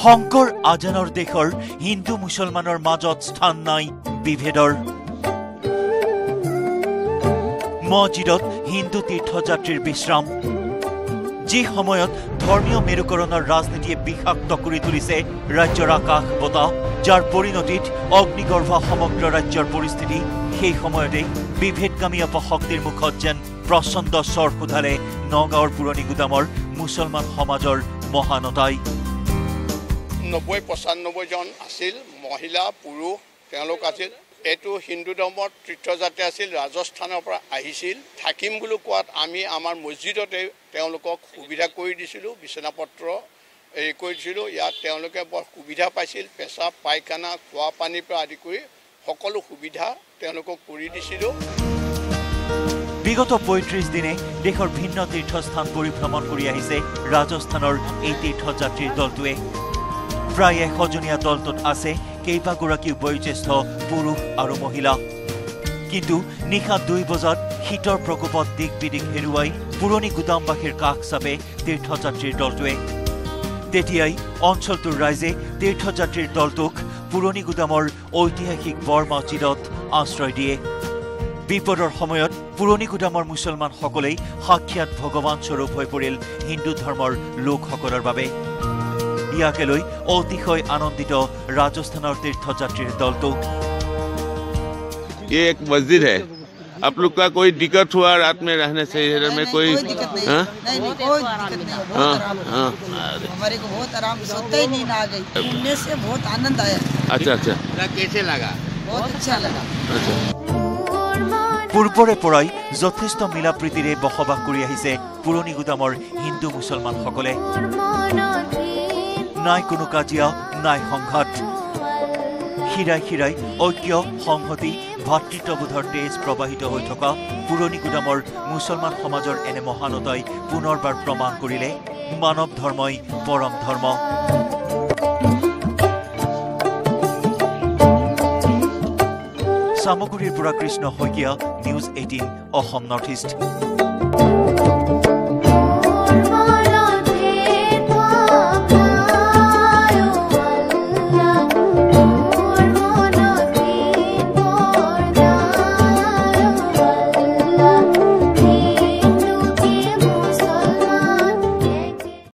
শংকৰ আজানৰ দেশৰ হিন্দু মুছলমানৰ মাজত স্থান নাই বিভেদৰ। মছজিদত হিন্দু তীৰ্থযাত্ৰীৰ বিশ্ৰাম। যি সময়ত ধৰ্মীয় মেৰুকৰণৰ ৰাজনীতিয়ে বিষাক্ত কৰি তুলিছে ৰাজ্যৰ আকাশ বতাহ, যাৰ পৰিণতিত অগ্নিগৰ্ভ সমগ্ৰ ৰাজ্যৰ পৰিস্থিতি, সেই সময়তে বিভেদকামী অপশক্তিৰ মুখত যেন প্ৰচণ্ড স্বৰ সোধালে নগাঁৱৰ পুৰণি গুদামৰ মুছলমান সমাজৰ মহানতাই। 90-95 জন আছিল মহিলা পুৰুষ তেওঁলোক আছিল। এইটো হিন্দু ধৰ্মৰ তীৰ্থযাত্ৰী আছিল, ৰাজস্থানৰ পৰা আহিছিল। থাকিম বুলি কোৱাত আমি আমাৰ মছজিদতে তেওঁলোকক সুবিধা কৰি দিছিলোঁ, বিচনাপত্ৰ কৰি দিছিলোঁ। ইয়াত তেওঁলোকে বৰ সুবিধা পাইছিল, পেচাব পায়খানা খোৱা পানীৰ পৰা আদি কৰি সকলো সুবিধা তেওঁলোকক কৰি দিছিলোঁ। বিগত 35 দিনে দেশৰ ভিন্ন তীৰ্থস্থান পৰিভ্ৰমণ কৰি আহিছে ৰাজস্থানৰ এই তীৰ্থযাত্ৰীৰ দলটোৱে। প্ৰায় 100জনীয়া দলটোত আছে কেইবাগৰাকীও বয়োজ্যেষ্ঠ পুৰুষ আৰু মহিলা। কিন্তু নিশা 2 বজাত শীতৰ প্ৰকোপত দিক বিদিক হেৰুৱাই পুৰণি গুদামবাসীৰ কাষ চাপে তীৰ্থযাত্ৰীৰ দলটোৱে। তেতিয়াই অঞ্চলটোৰ ৰাইজে তীৰ্থযাত্ৰীৰ দলটোক পুৰণি গুদামৰ ঐতিহাসিক বৰ মছজিদত আশ্ৰয় দিয়ে। বিপদৰ সময়ত পুৰণি গুদামৰ মুছলমানসকলেই সাক্ষাৎ ভগৱান স্বৰূপ হৈ পৰিল হিন্দু ধৰ্মৰ লোকসকলৰ বাবে। ইয়াকে লৈ অতিশয় আনন্দিত राजस्थान तीर्थयात्री दल तो ये एक मस्जिद है। आप लोग का कोई दिक्कत हुआ रात में रहने से में कोई दिक्कत नहीं, कोई दिक्कत नहीं। हमारे को बहुत आराम, सोते ही नींद आ गई, घूमने से बहुत आनंद आया। अच्छा अच्छा, कैसे लगा? बहुत अच्छा लगा। अच्छा। पूर्वरे पৰাই যথেষ্ট মিলা প্ৰীতিৰে বসবাস কৰি আহিছে পুৰণি গুদামৰ হিন্দু মুছলমান সকলে। নাই কোনো কাজিয়া, নাই সংঘাত। খিৰাই খিৰাই ঐক্য সংহতি ভাতৃত্ববোধৰ তেজ প্ৰবাহিত হৈ থকা পুৰণি গুদামৰ মুছলমান সমাজৰ এনে মহানতাই পুনৰবাৰ প্ৰমাণ কৰিলে মানৱ ধৰ্মই পৰম ধৰ্ম। সামগুৰিৰ পৰা Krishna Saikia, news 18 Assam north east.